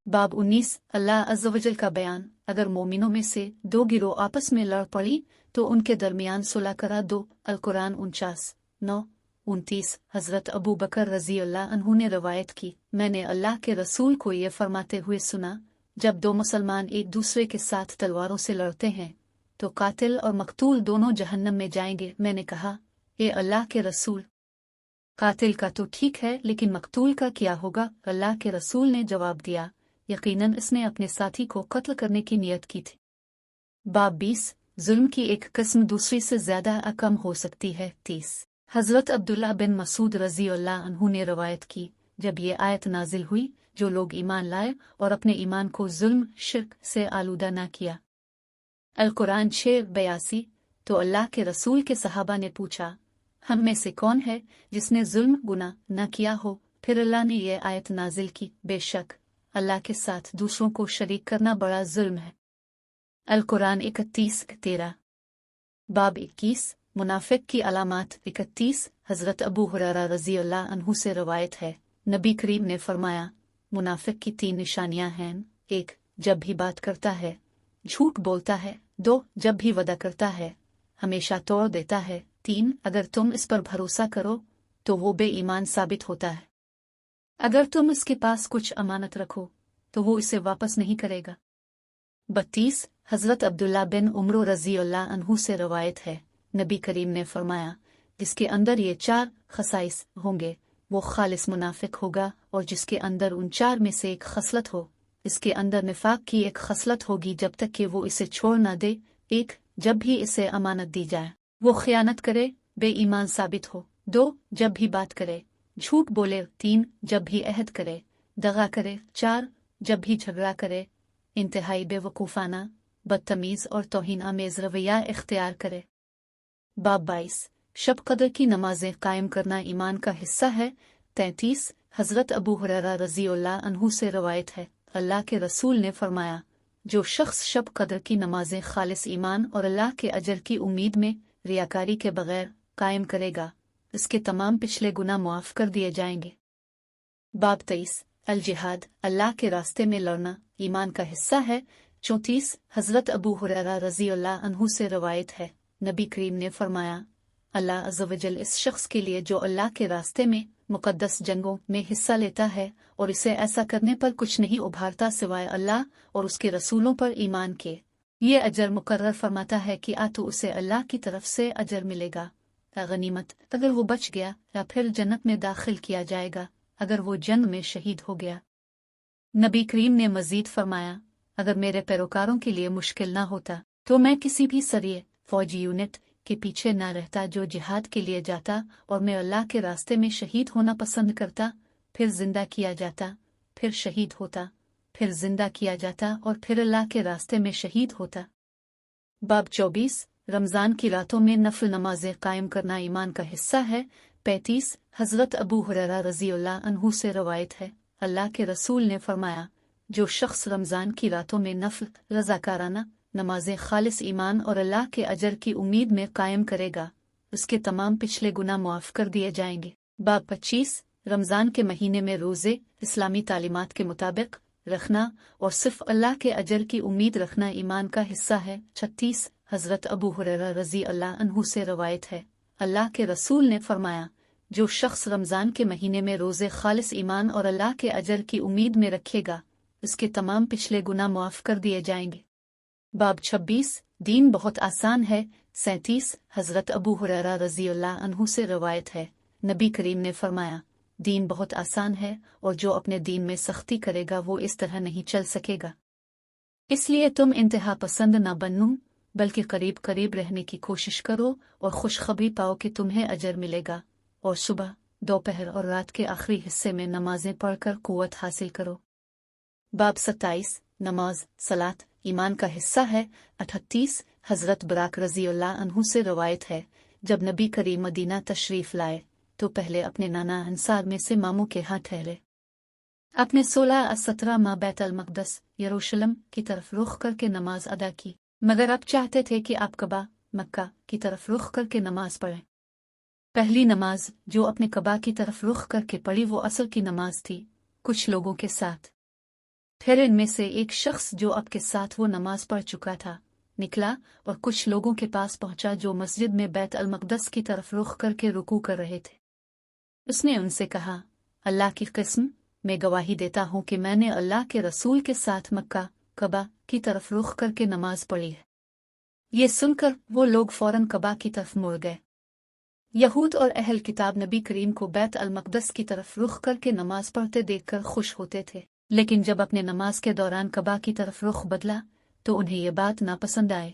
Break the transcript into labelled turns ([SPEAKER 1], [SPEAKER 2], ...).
[SPEAKER 1] बाब 19 अल्लाह अज़्ज़ व जल का बयान। अगर मोमिनों में से दो गिरोह आपस में लड़ पड़ी तो उनके दरमियान सुलह करा दो। अल कुरान 49:9-29। हज़रत अबू बकर रज़ी अल्लाह अन्हु ने रवायत की, मैंने अल्लाह के रसूल को ये फरमाते हुए सुना, जब दो मुसलमान एक दूसरे के साथ तलवारों से लड़ते हैं तो कातिल और मकतूल दोनों जहन्नम में जाएंगे। मैंने कहा, ए अल्लाह के रसूल, कातिल का तो ठीक है लेकिन मकतूल का क्या होगा? अल्लाह के रसूल ने जवाब दिया, यकीनन इसने अपने साथी को कत्ल करने की नियत की थी। बाब 20 जुल्म की एक किस्म दूसरी से ज्यादा कम हो सकती है। 30 हजरत अब्दुल्ला बिन मसूद रजी अल्लाह अन्हु ने रवायत की, जब ये आयत नाजिल हुई, जो लोग ईमान लाए और अपने ईमान को जुल्म शिर्क से आलूदा न किया। अल कुरान 6:82। तो अल्लाह के रसूल के सहाबा ने पूछा, हम में से कौन है जिसने जुल्म गुनाह न किया हो? फिर अल्लाह ने यह आयत नाजिल की, बेशक अल्लाह के साथ दूसरों को शरीक करना बड़ा जुल्म है। अल कुरान 31:13। बाब 21 मुनाफिक की अलामात। 31 हजरत अबू हुरैरा रजी अल्लाह अन्हु से रवायत है, नबी करीम ने फरमाया, मुनाफिक की 3 निशानियां हैं। 1 जब भी बात करता है झूठ बोलता है। 2 जब भी वदा करता है हमेशा तोड़ देता है। 3 अगर तुम इस पर भरोसा करो तो वो बेईमान साबित होता है। अगर तुम इसके पास कुछ अमानत रखो तो वो इसे वापस नहीं करेगा। 32 हजरत अब्दुल्ला बिन उमरो रजी अल्लाह अन्हु से रवायत है, नबी करीम ने फरमाया, जिसके अंदर ये 4 खसाइस होंगे वो खालिस मुनाफिक होगा, और जिसके अंदर उन 4 में से एक खसलत हो, इसके अंदर निफाक की एक खसलत होगी जब तक कि वो इसे छोड़ न दे। 1 जब भी इसे अमानत दी जाए वो खयानत करे, बेईमान साबित हो। 2 जब भी बात करे झूठ बोले। 3 जब भी अहद करे दगा करे। 4 जब भी झगड़ा करे इंतहाई बेवकूफ़ाना, बदतमीज़ और तौहीन आमेज़ रवैया इख्तियार करे। बाब 22 शब कदर की नमाजें कायम करना ईमान का हिस्सा है। 33 हजरत अबू हुरैरा रज़ी अल्लाह अन्हु से रवायत है, अल्लाह के रसूल ने फरमाया, जो शख्स शब कदर की नमाजें खालिस ईमान और अल्लाह के अजर की उम्मीद में रियाकारी के बगैर कायम करेगा, इसके तमाम पिछले गुनाह मुआफ़ कर दिए जाएंगे। बाब 23 अल जिहाद अल्लाह के रास्ते में लड़ना ईमान का हिस्सा है। 34 हजरत अबू हुरैरा रज़ी अल्लाह अन्हु से रवायत है, नबी करीम ने फरमाया, अल्लाह अज़्ज़ व जल इस शख्स के लिए जो अल्लाह के रास्ते में मुकद्दस जंगों में हिस्सा लेता है और इसे ऐसा करने पर कुछ नहीं उभारता सिवाय अल्लाह और उसके रसूलों पर ईमान के, ये अजर मुकर्रर फरमाता है कि तो उसे अल्लाह की तरफ से अजर मिलेगा, गनीमत अगर वो बच गया, या फिर जन्नत में दाखिल किया जाएगा अगर वो जंग में शहीद हो गया। नबी करीम ने मजीद फरमाया, अगर मेरे पैरोकारों के लिए मुश्किल ना होता तो मैं किसी भी सरिये फौजी यूनिट के पीछे ना रहता जो जिहाद के लिए जाता, और मैं अल्लाह के रास्ते में शहीद होना पसंद करता, फिर जिंदा किया जाता, फिर शहीद होता, फिर जिंदा किया जाता और फिर अल्लाह के रास्ते में शहीद होता। बाब 24 रमज़ान की रातों में नफल नमाजें कायम करना ईमान का हिस्सा है। 35 हजरत अबू हुरैरा रज़ी अल्लाह अन्हु से रवायत है, अल्लाह के रसूल ने फरमाया, जो शख्स रमज़ान की रातों में नफल रज़ाकाराना नमाजें खालिस ईमान और अल्लाह के अजर की उम्मीद में कायम करेगा, उसके तमाम पिछले गुनाह मुआफ़ कर दिए जाएंगे। बाब 25 रमज़ान के महीने में रोज़े इस्लामी तालीमात के मुताबिक रखना और सिर्फ अल्लाह के अजर की उम्मीद रखना ईमान का हिस्सा है। 36 हजरत अबू हुरैरा रज़ी अल्लाह अन्हु से रवायत है, अल्लाह के रसूल ने फरमाया, जो शख्स रमज़ान के महीने में रोज़े खालिस ईमान और अल्लाह के अजर की उम्मीद में रखेगा, उसके तमाम पिछले गुनाह मुआफ़ कर दिए जाएंगे। बाब 26 दीन बहुत आसान है। 37 हजरत अबू हुरैरा रज़ी अल्लाह अन्हु से रवायत है, नबी करीम ने फरमाया, दीन बहुत आसान है और जो अपने दीन में सख्ती करेगा वो इस तरह नहीं चल सकेगा। इसलिए तुम इंतहा पसंद न बनो, बल्कि करीब करीब रहने की कोशिश करो और खुशखबरी पाओ कि तुम्हें अजर मिलेगा, और सुबह दोपहर और रात के आखिरी हिस्से में नमाजें पढ़कर कुव्वत हासिल करो। बाब 27 नमाज सलात ईमान का हिस्सा है। 38 हजरत बराक रज़ी अल्लाह अन्हु से रवायत है, जब नबी करीम मदीना तशरीफ लाए तो पहले अपने नाना अंसार में से मामू के यहाँ ठहरे। अपने 16-17 माह बैतुल मक़दस यरूशलेम की तरफ रुख करके नमाज अदा की, मगर अब चाहते थे कि आप कबा मक्का की तरफ रुख करके नमाज पढ़ें। पहली नमाज जो अपने कबा की तरफ रुख करके पढ़ी वो असर की नमाज थी, कुछ लोगों के साथ। پھر ان میں سے ایک شخص جو اب کے ساتھ وہ نماز پڑھ چکا تھا نکلا اور کچھ لوگوں کے پاس پہنچا جو مسجد میں بیت المقدس کی طرف رخ کر کے رکوع کر رہے تھے۔ اس نے ان سے کہا، اللہ کی قسم، میں گواہی دیتا ہوں کہ میں نے اللہ کے رسول کے ساتھ مکہ کعبہ کی طرف رخ کر کے نماز پڑھی ہے۔ یہ سن کر وہ لوگ فوراً کعبہ کی طرف مڑ گئے۔ یہود اور اہل کتاب نبی کریم کو بیت المقدس کی طرف رخ کر کے نماز پڑھتے دیکھ کر خوش ہوتے تھے، لیکن جب اپنے نماز کے دوران کعبہ کی طرف رخ بدلا تو انہیں یہ بات ناپسند آئے۔